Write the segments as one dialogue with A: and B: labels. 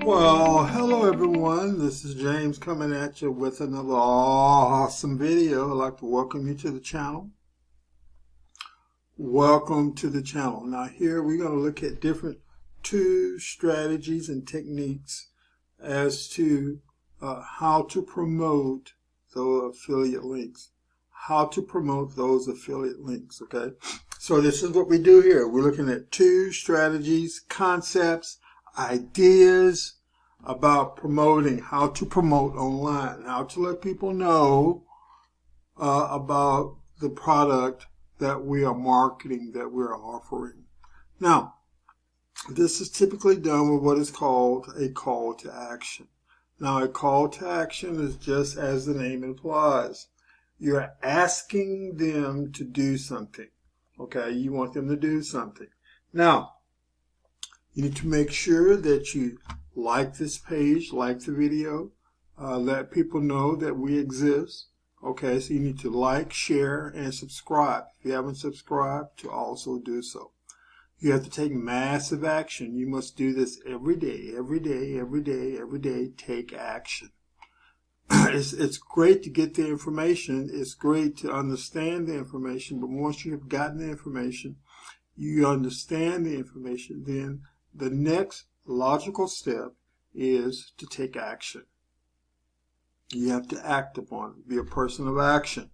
A: Well, hello everyone. This is James coming at you with another awesome video. I'd like to welcome you to the channel. Welcome to the channel. Now here we're going to look at different strategies and techniques as to how to promote those affiliate links. How to promote those affiliate links, okay? So this is what we do here. We're looking at 2 strategies, concepts, ideas about promoting, how to promote online, how to let people know about the product that we are marketing, that we're offering. Now, this is typically done with what is called a call to action. Now, a call to action is just as the name implies. You're asking them to do something, okay? You want them to do something. Now, you need to make sure that you like this page, like the video, let people know that we exist. Okay, so you need to like, share, and subscribe. If you haven't subscribed, to also do so. You have to take massive action. You must do this every day, every day, every day, every day. Take action. It's great to get the information. It's great to understand the information. But once you have gotten the information, you understand the information, then the next logical step is to take action. You have to act upon it. Be a person of action.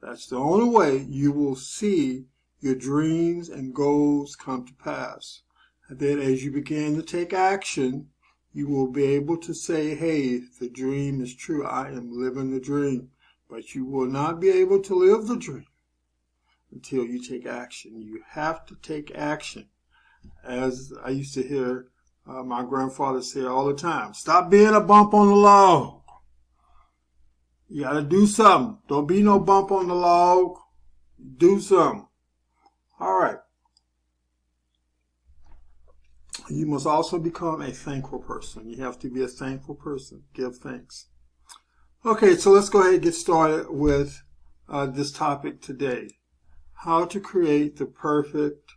A: That's the only way you will see your dreams and goals come to pass. And then as you begin to take action, you will be able to say, hey, the dream is true. I am living the dream. But you will not be able to live the dream until you take action. You have to take action. As I used to hear my grandfather say all the time, stop being a bump on the log. You got to do something. Don't be no bump on the log. Do something. All right. You must also become a thankful person. You have to be a thankful person. Give thanks. Okay, so let's go ahead and get started with this topic today. How to create the perfect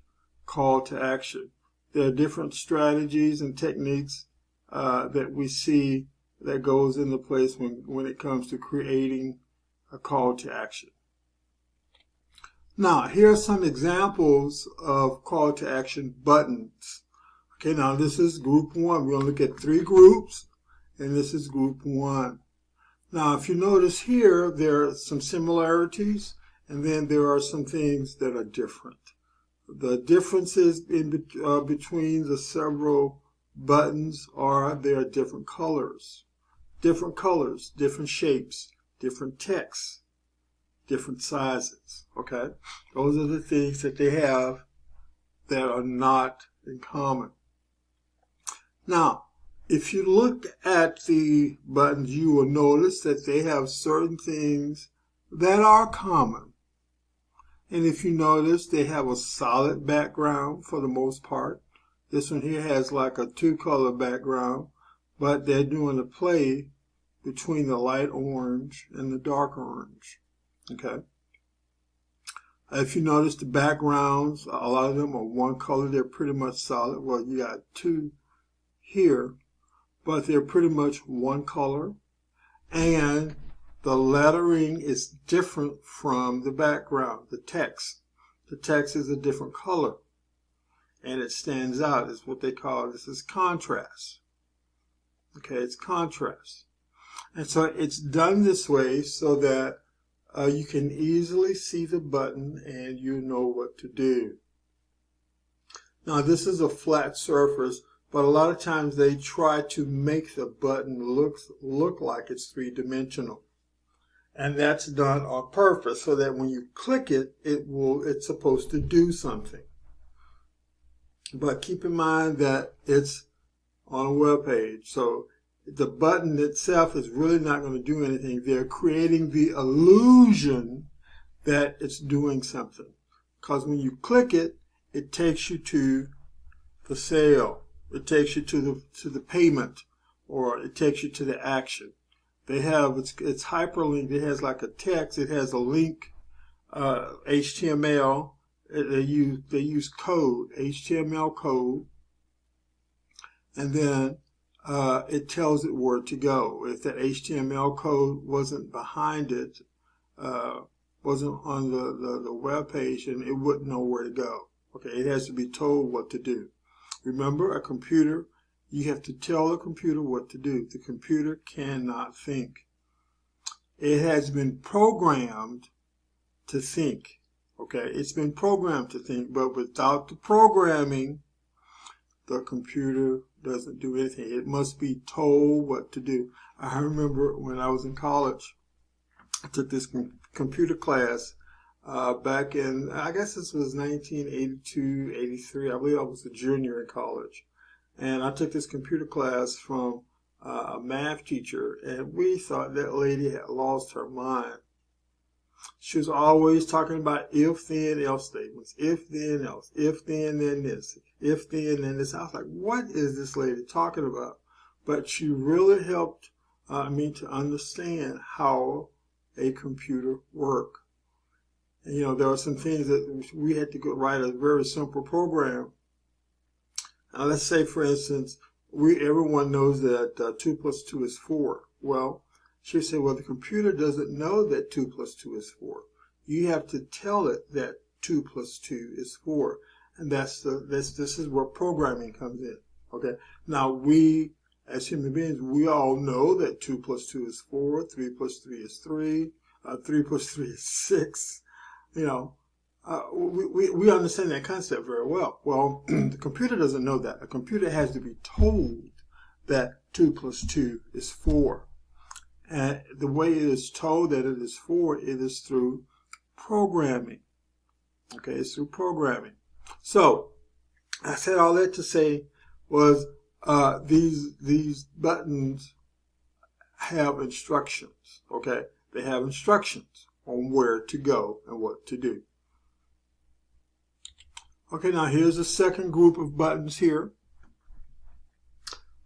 A: call to action. There are different strategies and techniques that we see that goes into place when it comes to creating a call to action. Now, here are some examples of call to action buttons. Okay, now this is group 1. We're going to look at 3 groups, and this is group 1. Now, if you notice here, there are some similarities, and then there are some things that are different. The differences in between the several buttons are there are different colors, different shapes, different texts, different sizes. Okay, those are the things that they have that are not in common. Now, if you look at the buttons, you will notice that they have certain things that are common. And if you notice, they have a solid background for the most part. This one here has like a 2-color background, but they're doing a play between the light orange and the dark orange. Okay. If you notice the backgrounds, a lot of them are 1 color. They're pretty much solid. Well, you got 2 here, but they're pretty much 1 color. And the lettering is different from the background, the text. The text is a different color, and it stands out. It's what they call, this is contrast. Okay, it's contrast. And so it's done this way so that you can easily see the button and you know what to do. Now, this is a flat surface, but a lot of times they try to make the button look like it's 3-dimensional. And that's done on purpose so that when you click it, it's supposed to do something. But keep in mind that it's on a web page. So the button itself is really not going to do anything. They're creating the illusion that it's doing something. Because when you click it, it takes you to the sale. It takes you to the payment, or it takes you to the action. They have, it's hyperlinked. It has like a text. It has a link, HTML. They use code, HTML code, and then it tells it where to go. If that HTML code wasn't behind it, wasn't on the web page, and it wouldn't know where to go. Okay, it has to be told what to do. Remember, a computer, you have to tell the computer what to do. The computer cannot think. It has been programmed to think. Okay, it's been programmed to think, but without the programming, the computer doesn't do anything. It must be told what to do. I remember when I was in college, I took this computer class back in, I guess this was 1982, 83. I believe I was a junior in college. And I took this computer class from a math teacher, and we thought that lady had lost her mind. She was always talking about if, then, else statements. If, then, else. If, then this. If, then this. I was like, what is this lady talking about? But she really helped me to understand how a computer worked. And, you know, there are some things that we had to go write a very simple program. Let's say, for instance, everyone knows that 2 plus 2 is 4. Well, she said, well, the computer doesn't know that 2 plus 2 is 4. You have to tell it that 2 plus 2 is 4. And this is where programming comes in. Okay. Now, we, as human beings, we all know that 2 plus 2 is 4, 3 plus 3 is 3, 3 plus 3 is 6. You know, we understand that concept very well. Well, the computer doesn't know that. A computer has to be told that 2 plus 2 is 4. And the way it is told that it is 4, it is through programming. Okay, it's through programming. So, I said all that to say was these buttons have instructions. Okay, they have instructions on where to go and what to do. Okay, now here's the second group of buttons here.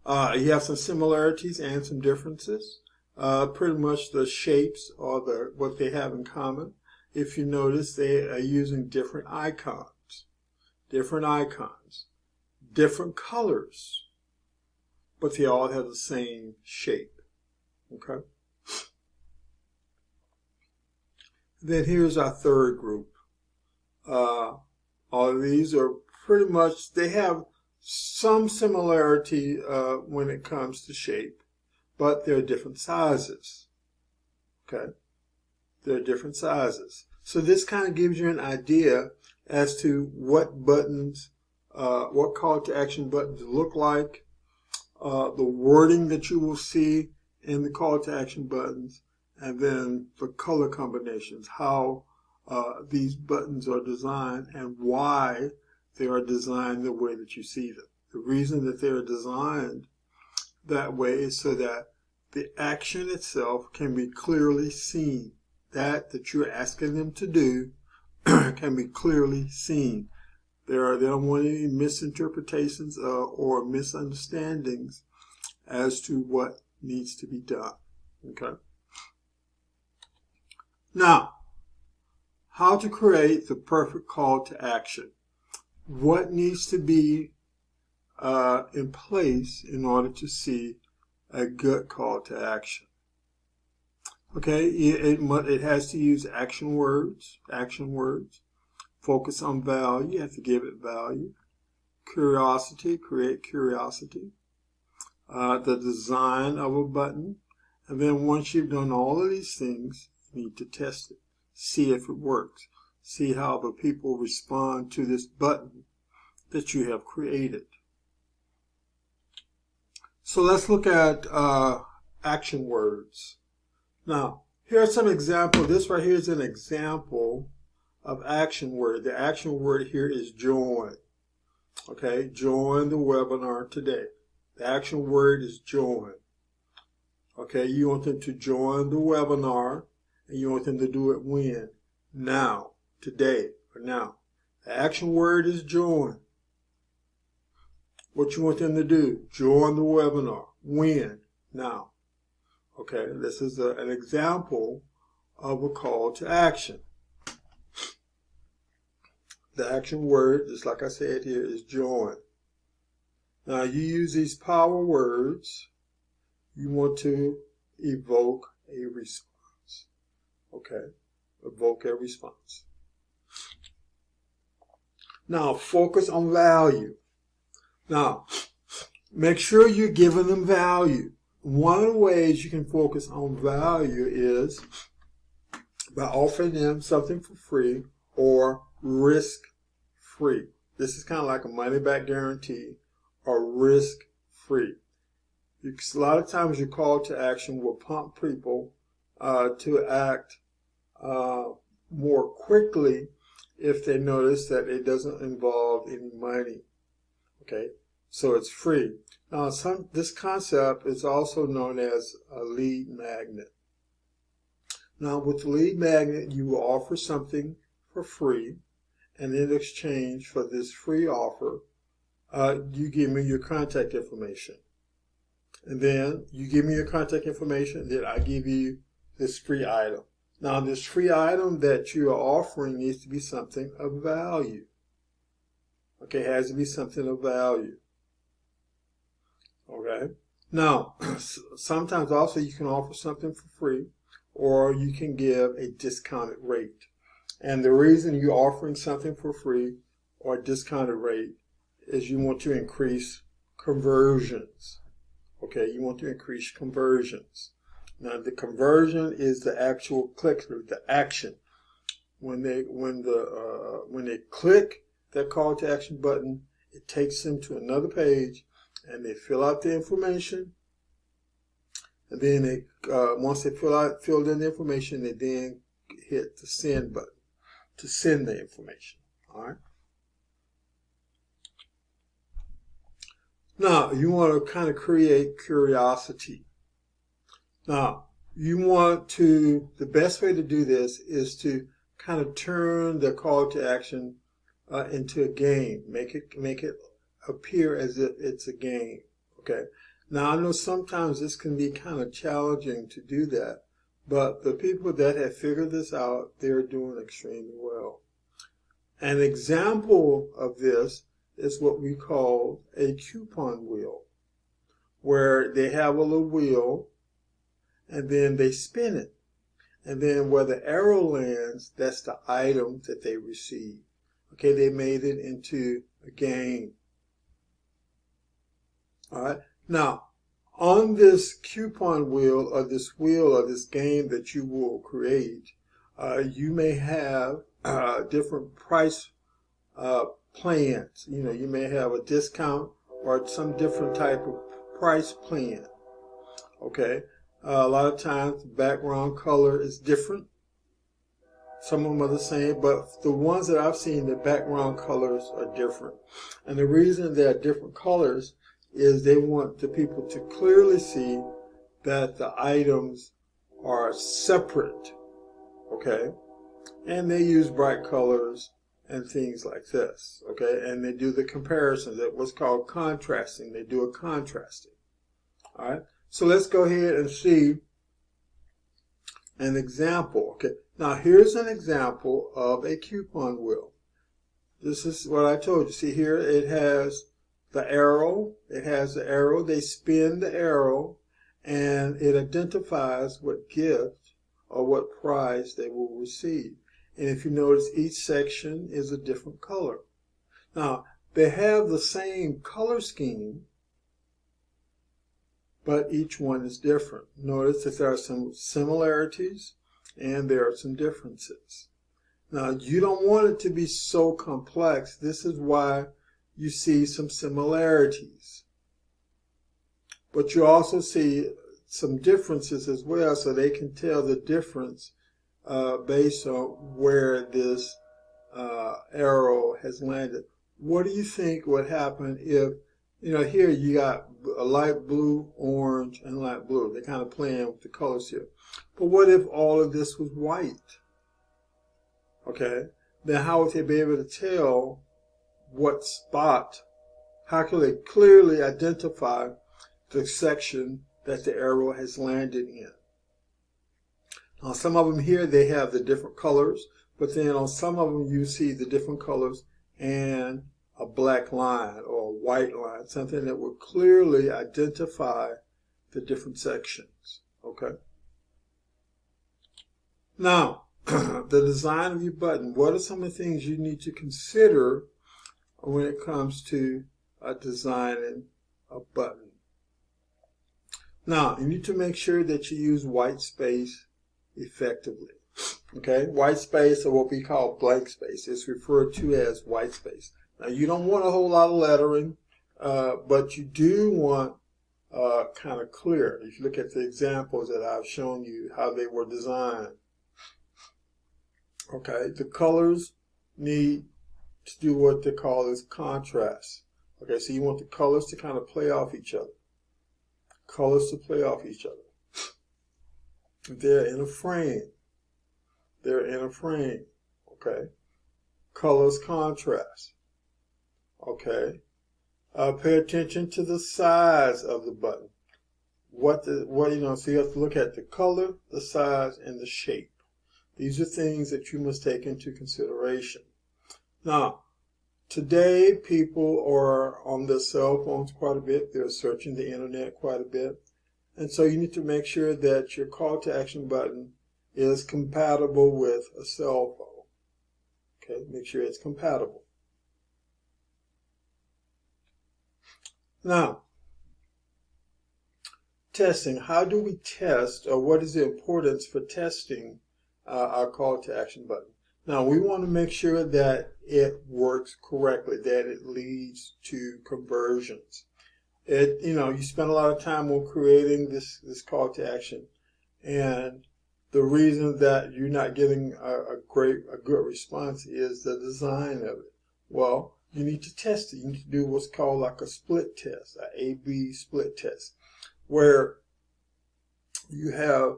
A: You have some similarities and some differences. Pretty much the shapes or what they have in common. If you notice, they are using different icons, different colors, but they all have the same shape. Okay. Then here's our third group. All of these are pretty much, they have some similarity when it comes to shape, but they're different sizes. Okay, they're different sizes. So this kind of gives you an idea as to what buttons, what call to action buttons look like, the wording that you will see in the call to action buttons, and then the color combinations, how these buttons are designed and why they are designed the way that you see them. The reason that they are designed that way is so that the action itself can be clearly seen. That you're asking them to do can be clearly seen. They don't want any misinterpretations or misunderstandings as to what needs to be done. Okay. Now, how to create the perfect call to action. What needs to be in place in order to see a good call to action? Okay, it has to use action words. Focus on value, you have to give it value. Curiosity, create curiosity. The design of a button. And then once you've done all of these things, you need to test it. See if it works. See how the people respond to this button that you have created. So let's look at action words. Now, here are some examples. This right here is an example of action word. The action word here is join. Okay, join the webinar today. The action word is join. Okay, you want them to join the webinar, and you want them to do it when? Now, today, or now. The action word is join. What you want them to do? Join the webinar. When? Now. Okay, this is an example of a call to action. The action word, just like I said here, is join. Now you use these power words. You want to evoke a response. Okay, evoke a response. Now focus on value. Now make sure you're giving them value. One of the ways you can focus on value is by offering them something for free or risk-free. This is kind of like a money-back guarantee or risk-free. A lot of times your call to action will prompt people to act more quickly if they notice that it doesn't involve any money. Okay, so it's free. Now, this concept is also known as a lead magnet. Now, with the lead magnet, you will offer something for free, and in exchange for this free offer, you give me your contact information. And then you give me your contact information, then I give you this free item. Now, this free item that you are offering needs to be something of value. Okay, it has to be something of value. Okay. Now, sometimes also you can offer something for free, or you can give a discounted rate. And the reason you're offering something for free or a discounted rate is you want to increase conversions. Okay, you want to increase conversions. Now, the conversion is the actual click-through, the action. When they click that call to action button, it takes them to another page, and they fill out the information. And then they, once they filled in the information, they then hit the send button to send the information. All right. Now, you want to kind of create curiosity. Now, you want to, the best way to do this is to kind of turn the call to action into a game. Make it appear as if it's a game. Okay. Now, I know sometimes this can be kind of challenging to do that, but the people that have figured this out, they're doing extremely well. An example of this is what we call a coupon wheel, where they have a little wheel and then they spin it. And then where the arrow lands, that's the item that they receive. Okay, they made it into a game. All right. Now, on this coupon wheel or this game that you will create, you may have different price plans. You know, you may have a discount or some different type of price plan. Okay. A lot of times the background color is different. Some of them are the same, but the ones that I've seen, the background colors are different. And the reason they're different colors is they want the people to clearly see that the items are separate. Okay? And they use bright colors and things like this. Okay? And they do the comparison, that what's called contrasting. They do a contrasting. All right? So let's go ahead and see an example. Okay, now here's an example of a coupon wheel. This is what I told you. See here, it has the arrow. It has the arrow. They spin the arrow, and it identifies what gift or what prize they will receive. And if you notice, each section is a different color. Now, they have the same color scheme, but each one is different. Notice that there are some similarities and there are some differences. Now, you don't want it to be so complex. This is why you see some similarities. But you also see some differences as well, so they can tell the difference based on where this arrow has landed. What do you think would happen if, you know, here you got a light blue, orange, and light blue. They're kind of playing with the colors here. But what if all of this was white? Okay, then how would they be able to tell what spot? How can they clearly identify the section that the arrow has landed in? Now, some of them here, they have the different colors, but then on some of them you see the different colors and a black line or a white line, something that will clearly identify the different sections. Okay. Now, the design of your button. What are some of the things you need to consider when it comes to designing a button? Now, you need to make sure that you use white space effectively. Okay, white space, or what we call blank space, is referred to as white space. Now, you don't want a whole lot of lettering, but you do want kind of clear. If you look at the examples that I've shown you, how they were designed. Okay, the colors need to do what they call is contrast. Okay, so you want the colors to kind of play off each other. Colors to play off each other. They're in a frame. They're in a frame. Okay. Colors contrast. Okay. Pay attention to the size of the button. So you have to look at the color, the size, and the shape. These are things that you must take into consideration. Now, today people are on their cell phones quite a bit. They're searching the internet quite a bit. And so you need to make sure that your call to action button is compatible with a cell phone. Okay, make sure it's compatible. Now, testing. How do we test, or what is the importance for testing our call to action button? Now, we want to make sure that it works correctly, that it leads to conversions. You spend a lot of time on creating this call to action, and the reason that you're not getting a good response is the design of it. Well, you need to test it. You need to do what's called like a split test, an A/B split test, where you have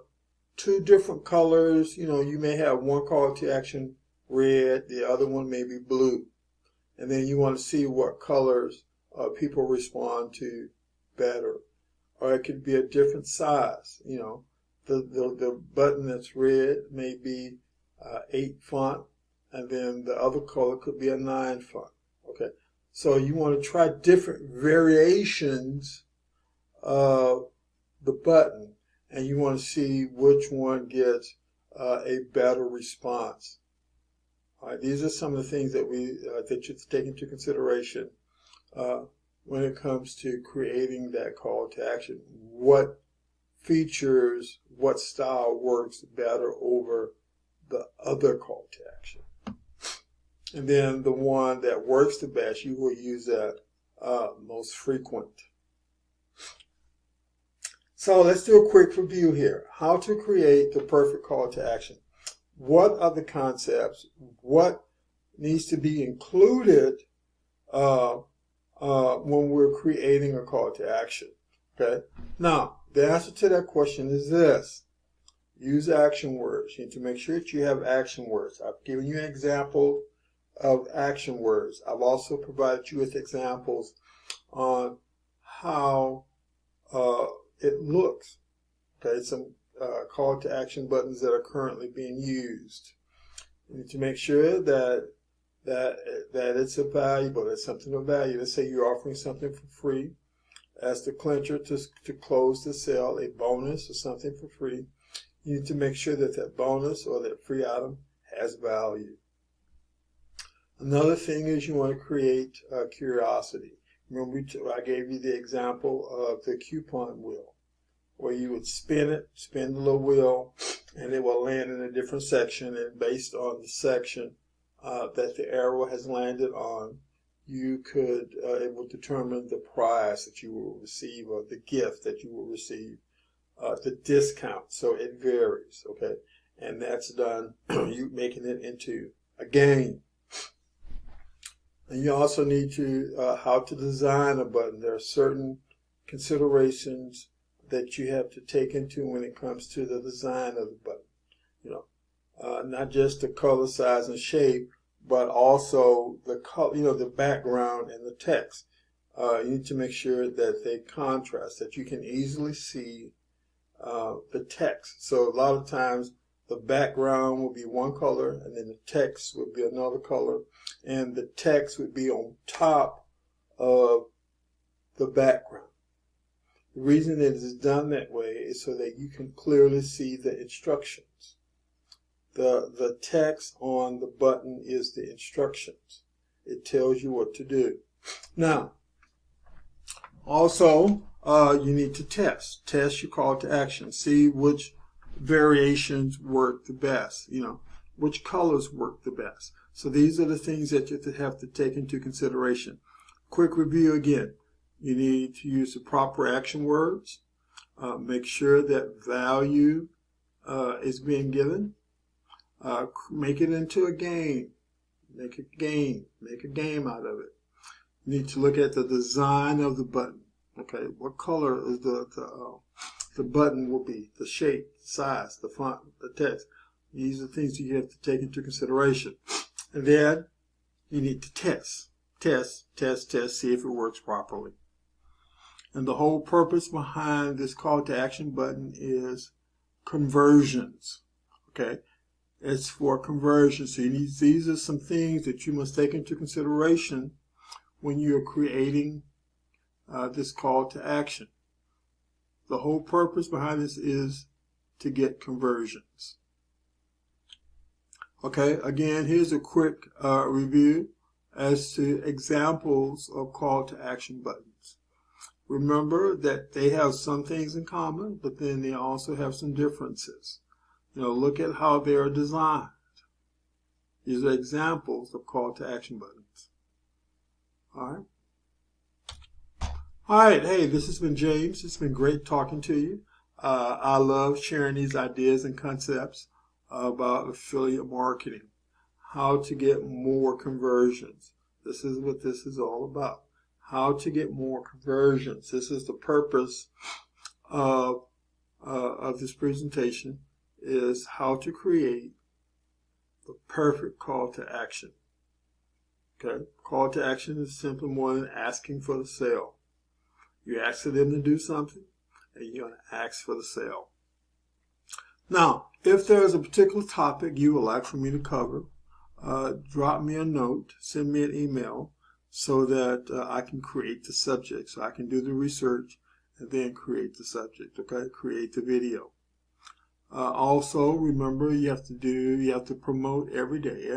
A: two different colors. You may have one call to action red, the other one may be blue, and then you want to see what colors people respond to better. Or it could be a different size. The button that's red may be 8 font, and then the other color could be a 9 font. Okay, so you want to try different variations of the button, and you want to see which one gets a better response. All right, these are some of the things that that you take into consideration when it comes to creating that call to action. What features, what style works better over the other call to action? And then the one that works the best, you will use that most frequent. So let's do a quick review here. How to create the perfect call to action. What are the concepts? What needs to be included when we're creating a call to action? Okay. Now, the answer to that question is this. Use action words. You need to make sure that you have action words. I've given you an example of action words. I've also provided you with examples on how it looks. Okay, some call to action buttons that are currently being used. You need to make sure that it's valuable, it's something of value. Let's say you're offering something for free as the clincher to close the sale, a bonus or something for free. You need to make sure that that bonus or that free item has value. Another thing is you want to create curiosity. Remember, I gave you the example of the coupon wheel, where you would spin the little wheel, and it will land in a different section, and based on the section that the arrow has landed on, you could it will determine the prize that you will receive, or the gift that you will receive, the discount. So it varies, okay? And that's done, you making it into a game. And you also need to, how to design a button. There are certain considerations that you have to take into when it comes to the design of the button. Not just the color, size, and shape, but also the color, the background and the text. You need to make sure that they contrast, that you can easily see the text. So a lot of times the background will be one color, and then the text would be another color, and the text would be on top of the background. The reason it is done that way is so that you can clearly see the instructions. The text on the button is the instructions. It tells you what to do. Now, also, you need to test. Test your call to action. See which variations work the best. Which colors work the best. So these are the things that you have to take into consideration. Quick review again. You need to use the proper action words. Make sure that value is being given. Make it into a game. Make a game. Make a game out of it. You need to look at the design of the button. Okay, what color is the button will be, the shape, the size, the font, the text. These are things that you have to take into consideration. And then you need to test, see if it works properly. And the whole purpose behind this call to action button is conversions. Okay, it's for conversions. So these are some things that you must take into consideration when you're creating this call to action. The whole purpose behind this is to get conversions. Okay, again, here's a quick review as to examples of call to action buttons. Remember that they have some things in common, but then they also have some differences. Look at how they are designed. These are examples of call to action buttons. All right. All right. Hey, this has been James. It's been great talking to you. I love sharing these ideas and concepts about affiliate marketing, how to get more conversions. This is what this is all about. How to get more conversions. This is the purpose of this presentation, is how to create the perfect call to action. Okay, call to action is simply more than asking for the sale. You ask for them to do something, and you're going to ask for the sale. Now, if there's a particular topic you would like for me to cover, drop me a note, send me an email, so that I can create the subject. So I can do the research and then create the subject, okay? Create the video. Also, remember, you have to promote every day.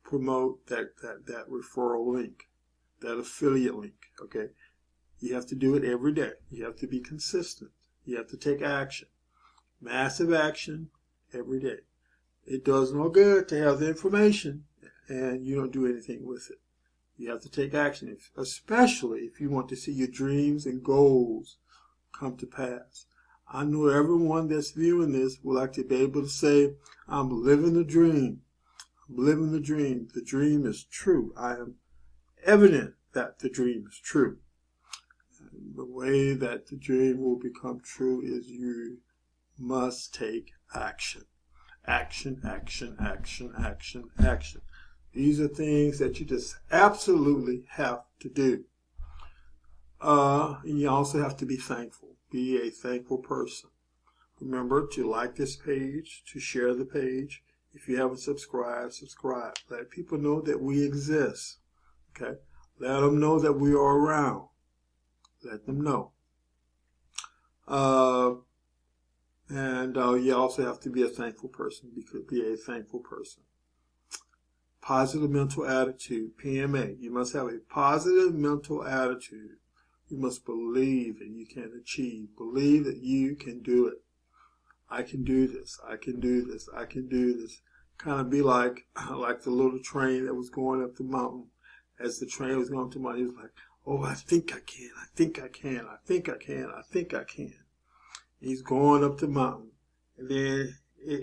A: Promote that referral link, that affiliate link, okay? You have to do it every day. You have to be consistent. You have to take action. Massive action every day. It does no good to have the information and you don't do anything with it. You have to take action, especially if you want to see your dreams and goals come to pass. I know everyone that's viewing this would like to be able to say, I'm living the dream. I'm living the dream. The dream is true. I am evident that the dream is true. And the way that the dream will become true is you must take action. Action, action, action, action, action. These are things that you just absolutely have to do. And you also have to be thankful. Be a thankful person. Remember to like this page, to share the page. If you haven't subscribed, subscribe. Let people know that we exist. Okay? Let them know that we are around. Let them know. And you also have to be a thankful person. Be a thankful person. Positive mental attitude, PMA. You must have a positive mental attitude. You must believe that you can achieve. Believe that you can do it. I can do this. I can do this. I can do this. Kind of be like the little train that was going up the mountain. As the train was going up the mountain, he was like, oh, I think I can. I think I can. I think I can. I think I can. He's going up the mountain. And then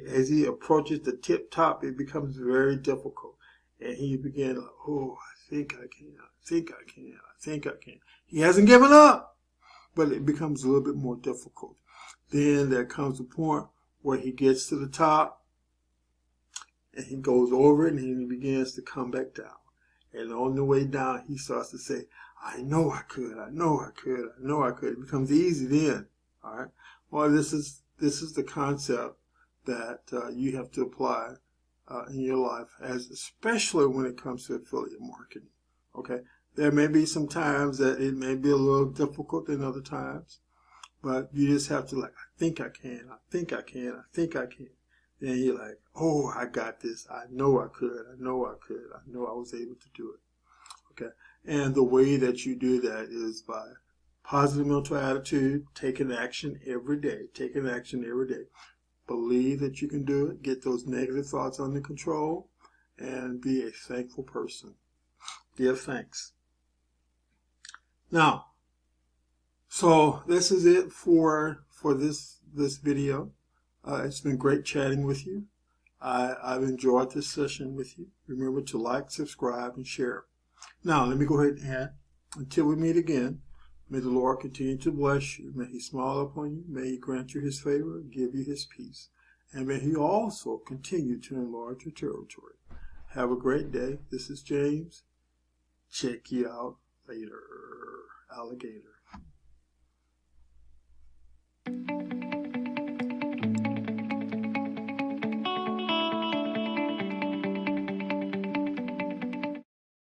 A: as he approaches the tip top, it becomes very difficult. And he began like, oh, I think I can. I think I can. I think I can. He hasn't given up, but it becomes a little bit more difficult. Then there comes a point where he gets to the top and he goes over it and he begins to come back down. And on the way down, he starts to say, I know I could. I know I could. I know I could. It becomes easy then. All right. Well, this is the concept that you have to apply in your life, especially when it comes to affiliate marketing. Okay, there may be some times that it may be a little difficult than other times, but you just have to I think I can, I think I can, I think I can. Then you're like, oh, I got this. I know I could. I know I could. I know I was able to do it. Okay, and the way that you do that is by positive mental attitude, taking action every day. Taking action every day. Believe that you can do it. Get those negative thoughts under control, and be a thankful person. Give thanks. Now, so this is it for this video. It's been great chatting with you. I've enjoyed this session with you. Remember to like, subscribe, and share. Now, let me go ahead and add, until we meet again, may the Lord continue to bless you. May He smile upon you. May He grant you His favor, give you His peace. And may He also continue to enlarge your territory. Have a great day. This is James. Check you out later, alligator.